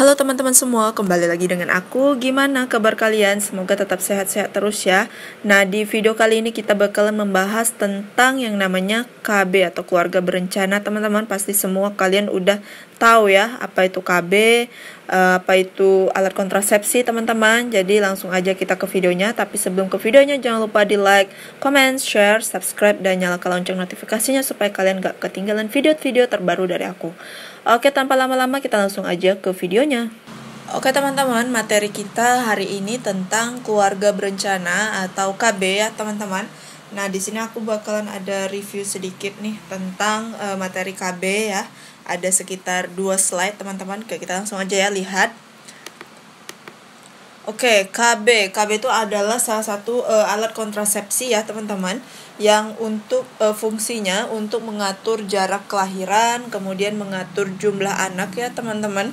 Halo teman-teman semua, kembali lagi dengan aku. Gimana kabar kalian? Semoga tetap sehat-sehat terus ya. Nah, di video kali ini kita bakalan membahas tentang yang namanya KB atau keluarga berencana. Teman-teman pasti semua kalian udah tahu ya apa itu KB, apa itu alat kontrasepsi teman-teman. Jadi langsung aja kita ke videonya. Tapi sebelum ke videonya jangan lupa di like, comment, share, subscribe, dan nyalakan lonceng notifikasinya supaya kalian gak ketinggalan video-video terbaru dari aku. Oke, tanpa lama-lama kita langsung aja ke videonya. Oke teman-teman, materi kita hari ini tentang keluarga berencana atau KB ya teman-teman. Nah, di sini aku bakalan ada review sedikit nih tentang materi KB ya. Ada sekitar 2 slide teman-teman. Oke, kita langsung aja ya lihat. Oke, KB itu adalah salah satu alat kontrasepsi ya teman-teman, yang untuk fungsinya untuk mengatur jarak kelahiran, kemudian mengatur jumlah anak ya teman-teman.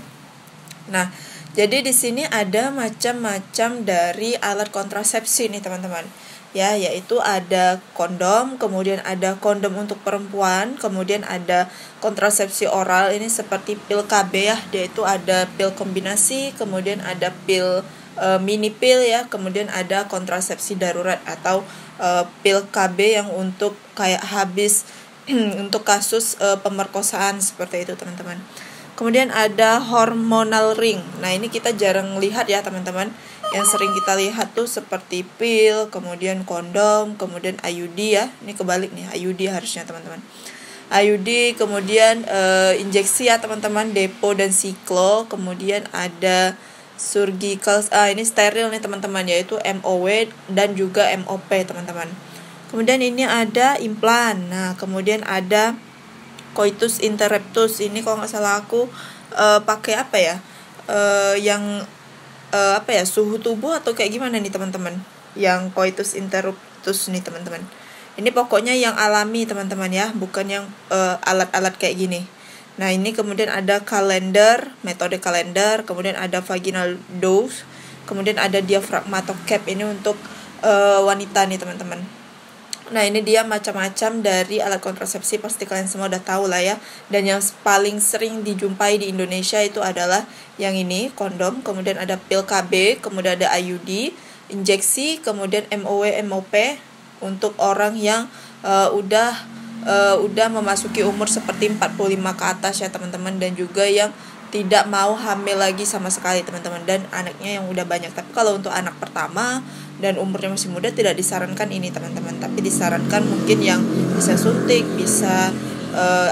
Nah, jadi di sini ada macam-macam dari alat kontrasepsi nih teman-teman. Ya, yaitu ada kondom, kemudian ada kondom untuk perempuan, kemudian ada kontrasepsi oral ini seperti pil KB ya, yaitu ada pil kombinasi, kemudian ada pil mini pil ya, kemudian ada kontrasepsi darurat atau pil KB yang untuk kayak habis untuk kasus pemerkosaan seperti itu teman-teman. Kemudian ada hormonal ring. Nah, ini kita jarang lihat ya teman-teman. Yang sering kita lihat tuh seperti pil, kemudian kondom, kemudian IUD ya. Ini kebalik nih, IUD harusnya teman-teman. IUD, kemudian injeksi ya teman-teman, depo dan siklo. Kemudian ada surgical, ini steril nih teman-teman, yaitu MOW dan juga MOP teman-teman. Kemudian ini ada implan. Nah, kemudian ada coitus interruptus. Ini kalau nggak salah aku pakai apa ya, suhu tubuh atau kayak gimana nih teman-teman, yang coitus interruptus nih teman-teman. Ini pokoknya yang alami teman-teman ya, bukan yang alat-alat kayak gini. Nah, ini kemudian ada kalender, metode kalender, kemudian ada vaginal dose, kemudian ada diaphragmatocap, ini untuk wanita nih teman-teman. Nah, ini dia macam-macam dari alat kontrasepsi, pasti kalian semua udah tahu lah ya. Dan yang paling sering dijumpai di Indonesia itu adalah yang ini, kondom, kemudian ada pil KB, kemudian ada IUD, injeksi, kemudian MOW, MOP untuk orang yang udah memasuki umur seperti 45 ke atas ya teman-teman, dan juga yang tidak mau hamil lagi sama sekali teman-teman, dan anaknya yang udah banyak. Tapi kalau untuk anak pertama dan umurnya masih muda tidak disarankan ini teman-teman, tapi disarankan mungkin yang bisa suntik, bisa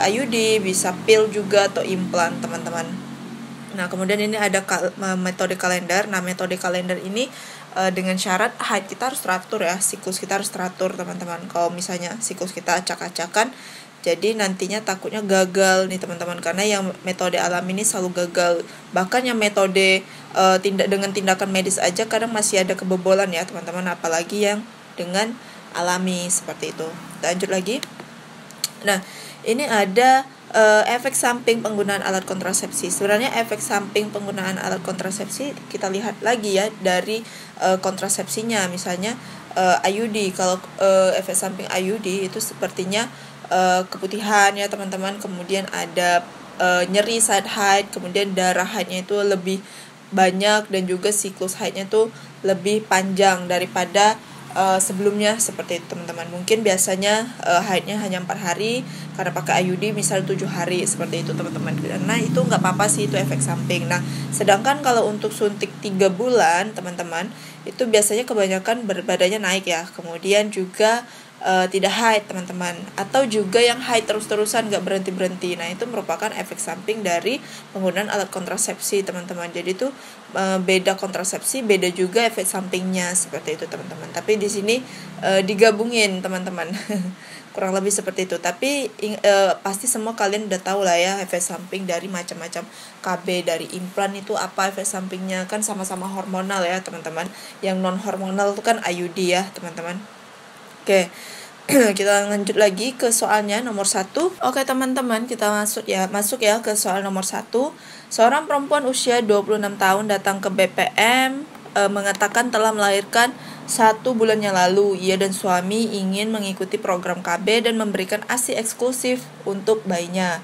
IUD, bisa pil juga atau implan teman-teman. Nah, kemudian ini ada metode kalender. Nah, metode kalender ini dengan syarat haid kita harus teratur ya, siklus kita harus teratur teman-teman. Kalau misalnya siklus kita acak-acakan, jadi nantinya takutnya gagal nih teman-teman, karena yang metode alami ini selalu gagal. Bahkan yang metode dengan tindakan medis aja kadang masih ada kebobolan ya teman-teman, apalagi yang dengan alami seperti itu. Lanjut lagi. Nah, ini ada efek samping penggunaan alat kontrasepsi. Sebenarnya efek samping penggunaan alat kontrasepsi kita lihat lagi ya dari kontrasepsinya. Misalnya IUD, kalau efek samping IUD itu sepertinya keputihan ya teman-teman, kemudian ada nyeri saat haid, kemudian darah haidnya itu lebih banyak, dan juga siklus haidnya itu lebih panjang daripada sebelumnya seperti itu teman-teman. Mungkin biasanya haidnya hanya 4 hari, karena pakai IUD misal 7 hari seperti itu teman-teman. Nah, itu nggak apa-apa sih, itu efek samping. Nah, sedangkan kalau untuk suntik 3 bulan teman-teman, itu biasanya kebanyakan badannya naik ya, kemudian juga tidak haid teman-teman, atau juga yang haid terus-terusan gak berhenti-berhenti. Nah, itu merupakan efek samping dari penggunaan alat kontrasepsi teman-teman. Jadi itu beda kontrasepsi, beda juga efek sampingnya seperti itu teman-teman. Tapi di sini digabungin teman-teman. Kurang lebih seperti itu. Tapi pasti semua kalian udah tahu lah ya efek samping dari macam-macam KB, dari implan itu apa efek sampingnya, kan sama-sama hormonal ya teman-teman. Yang non hormonal itu kan IUD ya teman-teman. Oke, kita lanjut lagi ke soalnya nomor 1. Oke teman-teman, kita masuk ya ke soal nomor 1. Seorang perempuan usia 26 tahun datang ke BPM mengatakan telah melahirkan 1 bulan yang lalu. Ia dan suami ingin mengikuti program KB dan memberikan ASI eksklusif untuk bayinya.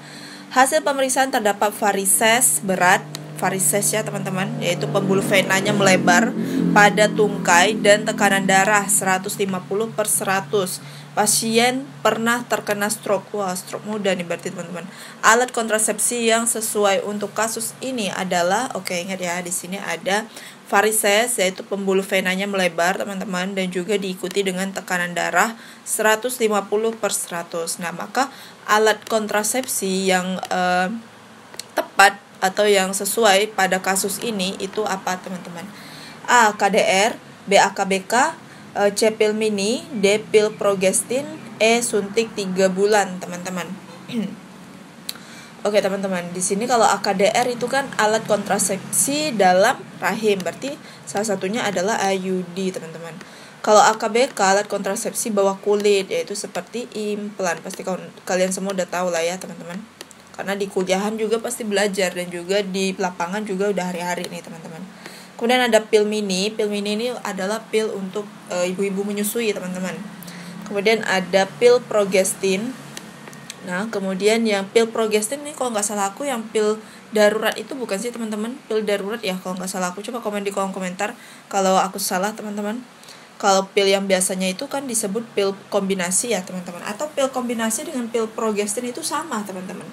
Hasil pemeriksaan terdapat varises berat, varises ya teman-teman, yaitu pembuluh venanya melebar pada tungkai dan tekanan darah 150/100. Pasien pernah terkena stroke. Wah, stroke muda nih berarti teman-teman. Alat kontrasepsi yang sesuai untuk kasus ini adalah, oke ingat ya, di sini ada varises yaitu pembuluh venanya melebar teman-teman, dan juga diikuti dengan tekanan darah 150/100. Nah, maka alat kontrasepsi yang tepat atau yang sesuai pada kasus ini itu apa teman-teman? A. KDR, B. AKBK, C. Pil mini, D. Pil progestin, E. Suntik 3 bulan teman-teman. Oke teman-teman, di sini kalau AKDR itu kan alat kontrasepsi dalam rahim, berarti salah satunya adalah IUD teman-teman. Kalau AKBK alat kontrasepsi bawah kulit, yaitu seperti implan. Pasti kalian semua udah tahu lah ya teman-teman, karena di kuliahan juga pasti belajar, dan juga di lapangan juga udah hari-hari nih teman-teman. Kemudian ada pil mini. Pil mini ini adalah pil untuk ibu-ibu menyusui teman-teman. Kemudian ada pil progestin. Nah, kemudian yang pil progestin ini kalau nggak salah aku yang pil darurat itu bukan sih teman-teman? Pil darurat ya kalau nggak salah aku. Coba komen di kolom komentar kalau aku salah teman-teman. Kalau pil yang biasanya itu kan disebut pil kombinasi ya teman-teman. Atau pil kombinasi dengan pil progestin itu sama teman-teman,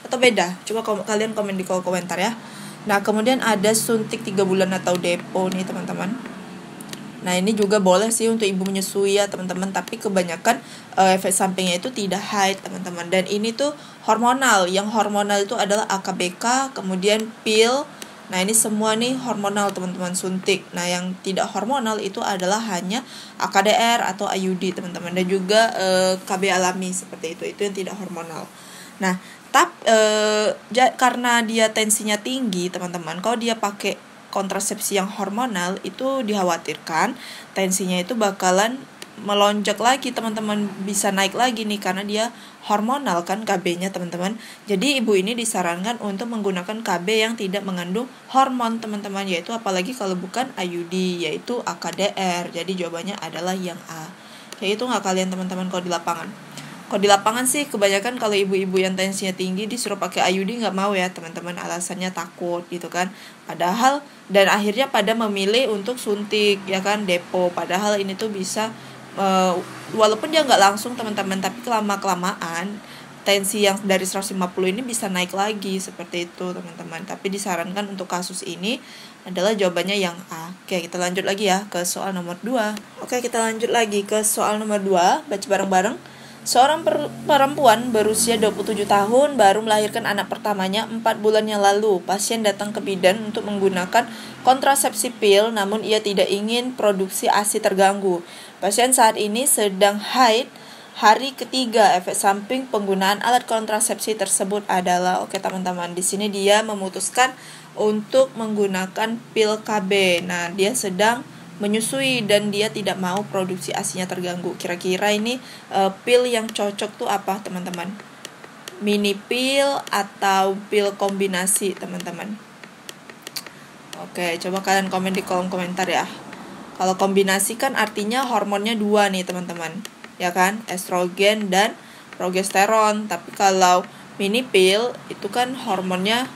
atau beda? Coba kalian komen di kolom komentar ya. Nah, kemudian ada suntik 3 bulan atau depo nih teman-teman. Nah, ini juga boleh sih untuk ibu menyusui ya teman-teman, tapi kebanyakan efek sampingnya itu tidak haid teman-teman. Dan ini tuh hormonal. Yang hormonal itu adalah AKBK, kemudian pil. Nah, ini semua nih hormonal teman-teman, suntik. Nah, yang tidak hormonal itu adalah hanya AKDR atau IUD teman-teman, dan juga KB alami seperti itu yang tidak hormonal. Nah, karena dia tensinya tinggi teman-teman, kalau dia pakai kontrasepsi yang hormonal itu dikhawatirkan tensinya itu bakalan melonjak lagi teman-teman, bisa naik lagi nih karena dia hormonal kan KB-nya teman-teman. Jadi ibu ini disarankan untuk menggunakan KB yang tidak mengandung hormon teman-teman, yaitu apalagi kalau bukan IUD, yaitu AKDR. Jadi jawabannya adalah yang A. Kayak itu nggak kalian teman-teman kalau di lapangan? Kalau di lapangan sih kebanyakan kalau ibu-ibu yang tensinya tinggi disuruh pakai IUD nggak mau ya teman-teman, alasannya takut gitu kan. Padahal dan akhirnya pada memilih untuk suntik ya kan, depo. Padahal ini tuh bisa walaupun dia nggak langsung teman-teman, tapi kelamaan tensi yang dari 150 ini bisa naik lagi seperti itu teman-teman. Tapi disarankan untuk kasus ini adalah jawabannya yang A. Oke, kita lanjut lagi ya ke soal nomor 2. Oke, kita lanjut lagi ke soal nomor 2. Baca bareng-bareng. Seorang perempuan berusia 27 tahun baru melahirkan anak pertamanya 4 bulan yang lalu. Pasien datang ke bidan untuk menggunakan kontrasepsi pil, namun ia tidak ingin produksi ASI terganggu. Pasien saat ini sedang haid hari ketiga. Efek samping penggunaan alat kontrasepsi tersebut adalah, oke teman-teman, di sini dia memutuskan untuk menggunakan pil KB. Nah, dia sedang menyusui dan dia tidak mau produksi ASInya terganggu. Kira-kira ini pil yang cocok tuh apa teman-teman? Mini pil atau pil kombinasi teman-teman? Oke, coba kalian komen di kolom komentar ya. Kalau kombinasi kan artinya hormonnya 2 nih teman-teman, ya kan, estrogen dan progesteron. Tapi kalau mini pil itu kan hormonnya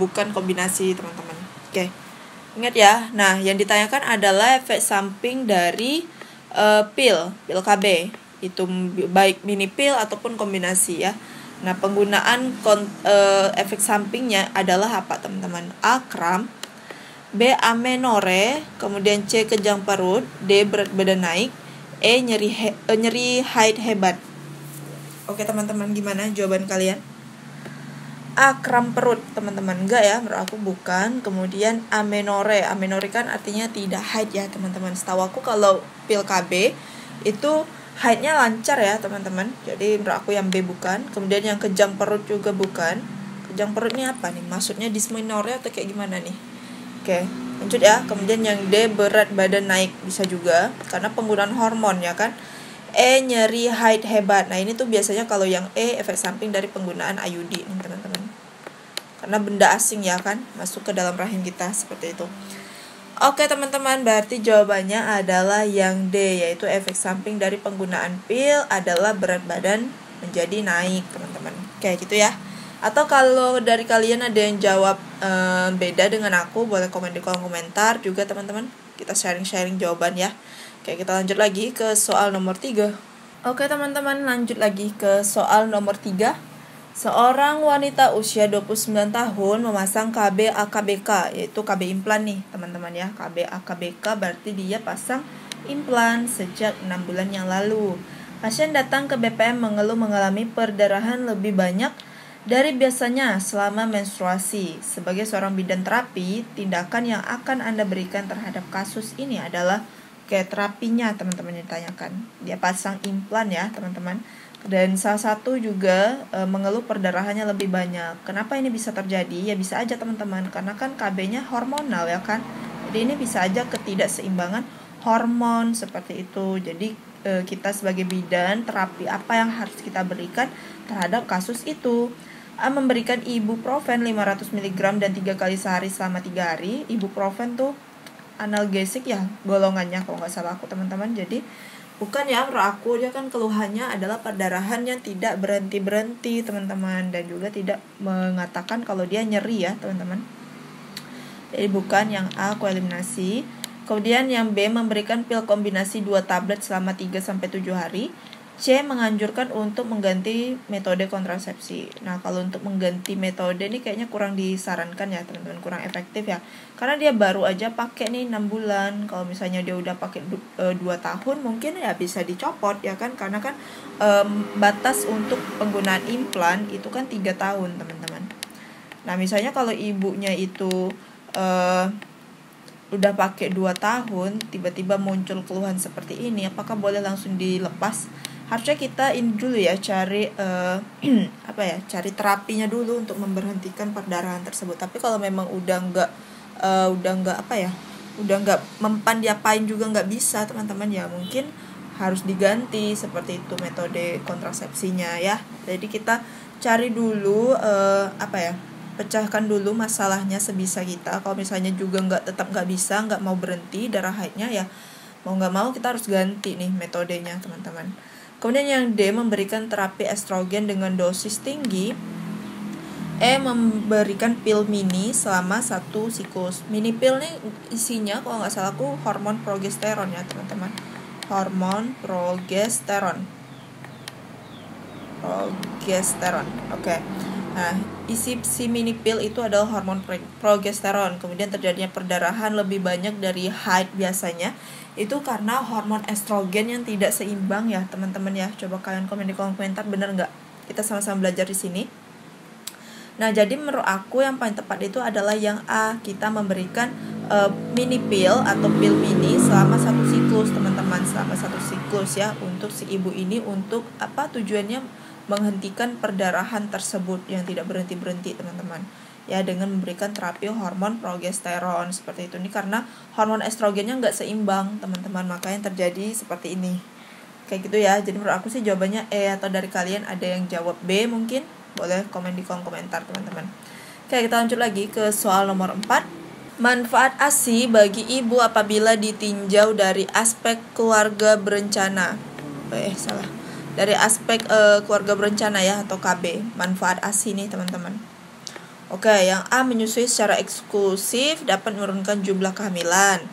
bukan kombinasi teman-teman. Oke, ingat ya. Nah, yang ditanyakan adalah efek samping dari pil KB, itu baik mini pil ataupun kombinasi ya. Nah, penggunaan efek sampingnya adalah apa teman-teman? A. Kram, B. Amenore, kemudian C. Kejang perut, D. Berat badan naik, E. Nyeri haid hebat. Oke teman-teman, gimana jawaban kalian? A. Kram perut teman-teman, enggak ya, menurut aku bukan. Kemudian amenore kan artinya tidak haid ya teman-teman. Setahu aku kalau pil KB itu haidnya lancar ya teman-teman, jadi menurut aku yang B bukan. Kemudian yang kejang perut juga bukan. Kejang perut ini apa nih, maksudnya dysmenorrhea atau kayak gimana nih? Oke, lanjut ya. Kemudian yang D. Berat badan naik, bisa juga karena penggunaan hormon ya kan. E. Nyeri haid hebat. Nah, ini tuh biasanya kalau yang E efek samping dari penggunaan IUD nih teman-teman, karena benda asing ya kan masuk ke dalam rahim kita seperti itu. Oke teman-teman, berarti jawabannya adalah yang D, yaitu efek samping dari penggunaan pil adalah berat badan menjadi naik teman-teman. Oke gitu ya. Atau kalau dari kalian ada yang jawab beda dengan aku, boleh komen di kolom komentar juga teman-teman. Kita sharing-sharing jawaban ya. Oke, kita lanjut lagi ke soal nomor 3. Oke teman-teman, lanjut lagi ke soal nomor 3. Seorang wanita usia 29 tahun memasang KB AKBK, yaitu KB implan nih teman-teman ya. KB AKBK berarti dia pasang implan sejak 6 bulan yang lalu. Pasien datang ke BPM mengeluh mengalami perdarahan lebih banyak dari biasanya selama menstruasi. Sebagai seorang bidan terapi, tindakan yang akan Anda berikan terhadap kasus ini adalah kayak terapinya teman-teman ditanyakan. Dia pasang implan ya teman-teman. Dan salah satu juga mengeluh perdarahannya lebih banyak. Kenapa ini bisa terjadi? Ya bisa aja teman-teman, karena kan KB-nya hormonal ya kan. Jadi ini bisa aja ketidakseimbangan hormon seperti itu. Jadi kita sebagai bidan terapi apa yang harus kita berikan terhadap kasus itu? Memberikan ibuprofen 500 mg dan 3 kali sehari selama 3 hari. Ibuprofen tuh analgesik ya golongannya kalau nggak salah aku teman-teman. Jadi bukan ya menurut aku, dia kan keluhannya adalah perdarahan yang tidak berhenti-berhenti teman-teman, dan juga tidak mengatakan kalau dia nyeri ya teman-teman. Jadi bukan yang A, aku eliminasi. Kemudian yang B, memberikan pil kombinasi 2 tablet selama 3-7 hari. C, menganjurkan untuk mengganti metode kontrasepsi. Nah, kalau untuk mengganti metode ini kayaknya kurang disarankan ya teman-teman, kurang efektif ya. Karena dia baru aja pakai nih 6 bulan. Kalau misalnya dia udah pakai 2 tahun mungkin ya bisa dicopot ya kan. Karena kan batas untuk penggunaan implan itu kan 3 tahun teman-teman. Nah, misalnya kalau ibunya itu udah pakai 2 tahun, tiba-tiba muncul keluhan seperti ini, apakah boleh langsung dilepas? Harusnya kita ini dulu ya cari cari terapinya dulu untuk memberhentikan perdarahan tersebut. Tapi kalau memang udah nggak mempan diapain juga nggak bisa teman-teman, ya mungkin harus diganti seperti itu metode kontrasepsinya ya. Jadi kita cari dulu pecahkan dulu masalahnya sebisa kita. Kalau misalnya juga tetap nggak bisa, nggak mau berhenti darah haidnya, ya mau nggak mau kita harus ganti nih metodenya teman-teman. Kemudian yang D, memberikan terapi estrogen dengan dosis tinggi. E, memberikan pil mini selama 1 siklus. Mini pil nih isinya kalau nggak salah aku hormon progesteron ya teman-teman. Hormon progesteron. Oke. Nah, isi si mini pil itu adalah hormon progesteron. Kemudian terjadinya perdarahan lebih banyak dari haid biasanya. Itu karena hormon estrogen yang tidak seimbang ya teman-teman ya. Coba kalian komen di kolom komentar, bener nggak? Kita sama-sama belajar di sini. Nah, jadi menurut aku yang paling tepat itu adalah yang A. Kita memberikan mini pil atau pil mini selama 1 siklus teman-teman. Selama 1 siklus ya, untuk si ibu ini, untuk apa tujuannya? Menghentikan perdarahan tersebut yang tidak berhenti-berhenti teman-teman ya, dengan memberikan terapi hormon progesteron seperti itu. Ini karena hormon estrogennya nggak seimbang teman-teman, makanya terjadi seperti ini kayak gitu ya. Jadi menurut aku sih jawabannya E, atau dari kalian ada yang jawab B mungkin boleh komen di kolom komentar teman-teman. Oke, kita lanjut lagi ke soal nomor 4. Manfaat ASI bagi ibu apabila ditinjau dari aspek keluarga berencana. Dari aspek keluarga berencana ya, atau KB. Manfaat ASI nih teman-teman. Oke, yang A, menyusui secara eksklusif dapat menurunkan jumlah kehamilan.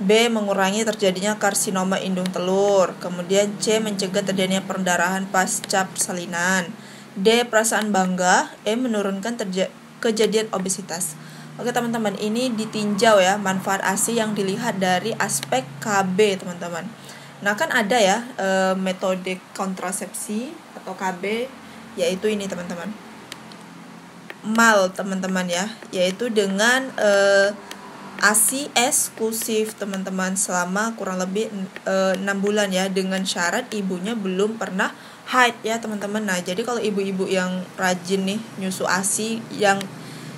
B, mengurangi terjadinya karsinoma indung telur. Kemudian C, mencegah terjadinya perdarahan pasca persalinan. D, perasaan bangga. E, menurunkan kejadian obesitas. Oke teman-teman, ini ditinjau ya manfaat ASI yang dilihat dari aspek KB teman-teman. Nah, kan ada ya metode kontrasepsi atau KB, yaitu ini teman-teman. MAL teman-teman ya, yaitu dengan ASI eksklusif teman-teman selama kurang lebih 6 bulan ya, dengan syarat ibunya belum pernah haid ya teman-teman. Nah, jadi kalau ibu-ibu yang rajin nih nyusu ASI yang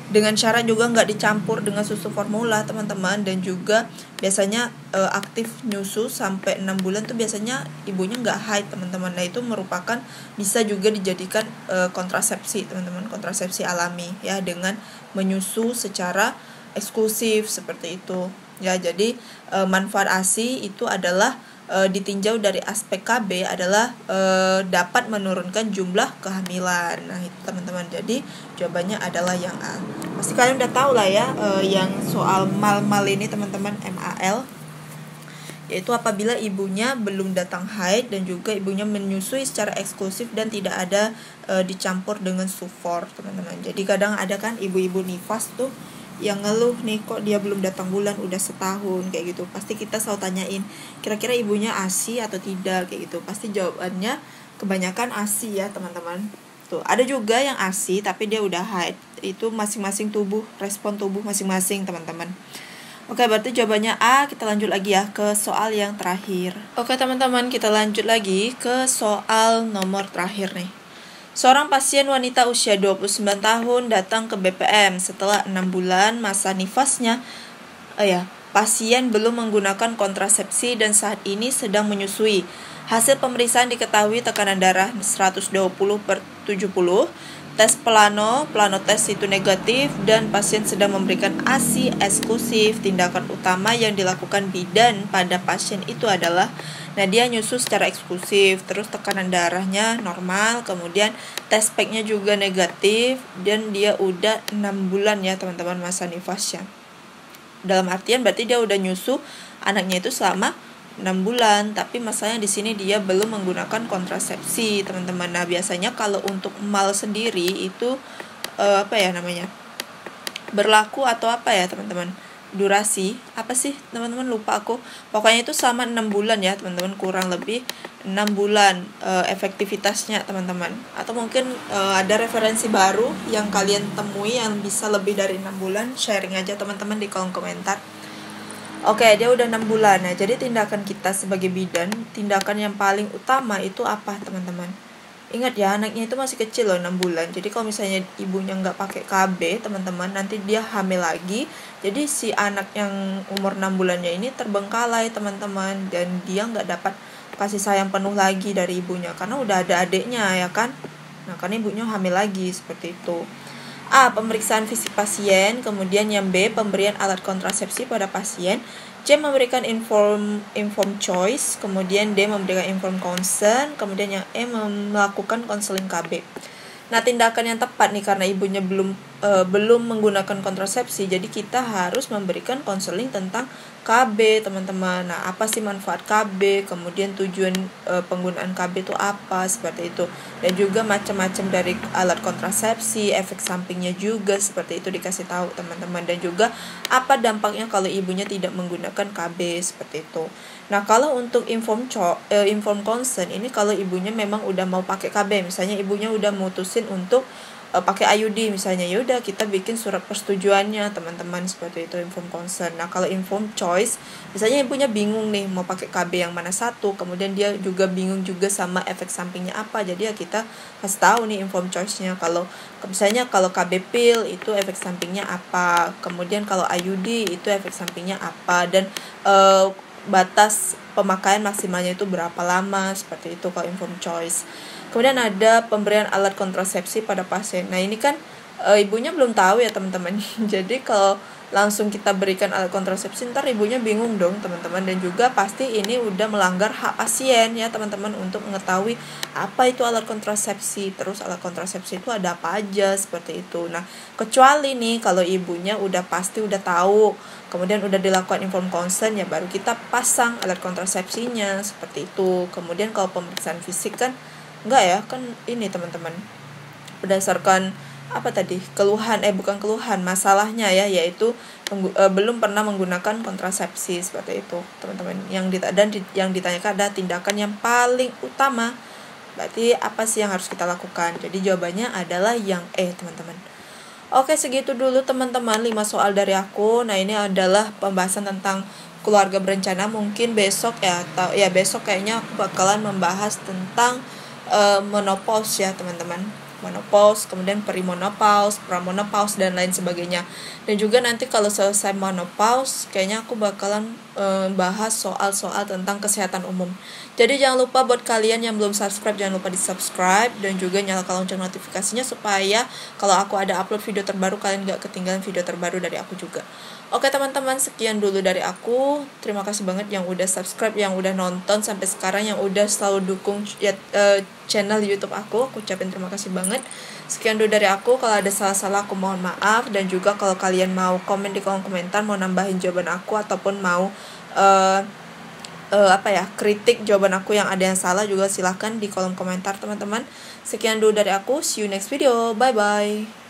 dengan syarat juga nggak dicampur dengan susu formula teman-teman, dan juga biasanya aktif nyusu sampai 6 bulan tuh biasanya ibunya nggak haid teman-teman. Nah, itu merupakan bisa juga dijadikan kontrasepsi teman-teman, kontrasepsi alami ya, dengan menyusu secara eksklusif seperti itu ya. Jadi manfaat ASI itu adalah ditinjau dari aspek KB adalah dapat menurunkan jumlah kehamilan. Nah itu teman-teman, jadi jawabannya adalah yang A. Pasti kalian udah tahu lah ya yang soal mal ini teman-teman, MAL, yaitu apabila ibunya belum datang haid dan juga ibunya menyusui secara eksklusif dan tidak ada dicampur dengan sufor teman-teman. Jadi kadang ada kan ibu-ibu nifas tuh yang ngeluh nih, kok dia belum datang bulan udah setahun kayak gitu. Pasti kita selalu tanyain, kira-kira ibunya ASI atau tidak kayak gitu. Pasti jawabannya kebanyakan ASI ya teman-teman. Tuh, ada juga yang ASI tapi dia udah haid. Itu masing-masing tubuh, respon tubuh masing-masing teman-teman. Oke, berarti jawabannya A. Kita lanjut lagi ya ke soal yang terakhir. Oke teman-teman, kita lanjut lagi ke soal nomor terakhir nih. Seorang pasien wanita usia 29 tahun datang ke BPM setelah 6 bulan masa nifasnya. Pasien belum menggunakan kontrasepsi dan saat ini sedang menyusui. Hasil pemeriksaan diketahui tekanan darah 120/70, tes plano tes itu negatif, dan pasien sedang memberikan ASI eksklusif. Tindakan utama yang dilakukan bidan pada pasien itu adalah, dia nyusu secara eksklusif, terus tekanan darahnya normal, kemudian tes packnya juga negatif, dan dia udah 6 bulan ya teman-teman masa nifasnya. Dalam artian berarti dia udah nyusu anaknya itu selama 6 bulan, tapi masalahnya di sini dia belum menggunakan kontrasepsi teman-teman. Nah biasanya kalau untuk mal sendiri itu berlaku atau teman-teman, durasi apa sih teman-teman, lupa aku, pokoknya itu sama 6 bulan ya teman-teman, kurang lebih 6 bulan efektivitasnya teman-teman. Atau mungkin ada referensi baru yang kalian temui yang bisa lebih dari 6 bulan, sharing aja teman-teman di kolom komentar. Oke, dia udah 6 bulan. Nah, jadi tindakan kita sebagai bidan, tindakan yang paling utama itu apa teman-teman? Ingat ya, anaknya itu masih kecil loh, 6 bulan. Jadi kalau misalnya ibunya nggak pakai KB teman-teman, nanti dia hamil lagi. Jadi si anak yang umur 6 bulannya ini terbengkalai teman-teman, dan dia nggak dapat kasih sayang penuh lagi dari ibunya karena udah ada adiknya ya kan. Nah karena ibunya hamil lagi, seperti itu. A. Pemeriksaan fisik pasien. Kemudian yang B. Pemberian alat kontrasepsi pada pasien. C. Memberikan inform choice. Kemudian D. Memberikan inform consent. Kemudian yang E. Melakukan konseling KB. Nah tindakan yang tepat nih, karena ibunya belum menggunakan kontrasepsi, jadi kita harus memberikan konseling tentang KB teman-teman. Nah apa sih manfaat KB, kemudian tujuan penggunaan KB itu apa, seperti itu. Dan juga macam-macam dari alat kontrasepsi, efek sampingnya juga seperti itu dikasih tahu teman-teman. Dan juga apa dampaknya kalau ibunya tidak menggunakan KB, seperti itu. Nah kalau untuk inform consent ini, kalau ibunya memang udah mau pakai KB, misalnya ibunya udah mutusin untuk pakai IUD misalnya, ya udah kita bikin surat persetujuannya teman-teman, seperti itu inform consent. Nah kalau inform choice, misalnya ibunya bingung nih mau pakai KB yang mana satu, kemudian dia juga bingung juga sama efek sampingnya apa, jadi ya kita kasih tahu nih inform choice-nya. Kalau misalnya kalau KB pill itu efek sampingnya apa, kemudian kalau IUD itu efek sampingnya apa, dan batas pemakaian maksimalnya itu berapa lama, seperti itu kalau inform choice. Kemudian ada pemberian alat kontrasepsi pada pasien. Nah ini kan ibunya belum tahu ya teman-teman. Jadi kalau langsung kita berikan alat kontrasepsi, ntar ibunya bingung dong teman-teman. Dan juga pasti ini udah melanggar hak pasien ya teman-teman untuk mengetahui apa itu alat kontrasepsi, terus alat kontrasepsi itu ada apa aja, seperti itu. Nah kecuali nih kalau ibunya udah pasti udah tahu, kemudian udah dilakukan inform consent, ya baru kita pasang alat kontrasepsinya, seperti itu. Kemudian kalau pemeriksaan fisik kan enggak ya, kan ini teman-teman berdasarkan masalahnya ya, yaitu belum pernah menggunakan kontrasepsi, seperti itu teman-teman. Yang ditanyakan ada tindakan yang paling utama, berarti apa sih yang harus kita lakukan. Jadi jawabannya adalah yang E teman-teman. Oke, segitu dulu teman-teman 5 soal dari aku. Nah ini adalah pembahasan tentang keluarga berencana. Mungkin besok besok kayaknya aku bakalan membahas tentang menopause ya teman-teman, menopause, kemudian perimenopause, pramenopause, dan lain sebagainya. Dan juga nanti kalau selesai menopause, kayaknya aku bakalan bahas soal-soal tentang kesehatan umum. Jadi jangan lupa buat kalian yang belum subscribe, jangan lupa di subscribe, dan juga nyalakan lonceng notifikasinya supaya kalau aku ada upload video terbaru, kalian gak ketinggalan video terbaru dari aku juga. Oke teman-teman, sekian dulu dari aku. Terima kasih banget yang udah subscribe, yang udah nonton sampai sekarang, yang udah selalu dukung channel YouTube aku. Aku ucapin terima kasih banget. Sekian dulu dari aku. Kalau ada salah-salah aku mohon maaf. Dan juga kalau kalian mau komen di kolom komentar, mau nambahin jawaban aku ataupun mau kritik jawaban aku yang ada yang salah, juga silahkan di kolom komentar teman-teman. Sekian dulu dari aku. See you next video. Bye bye.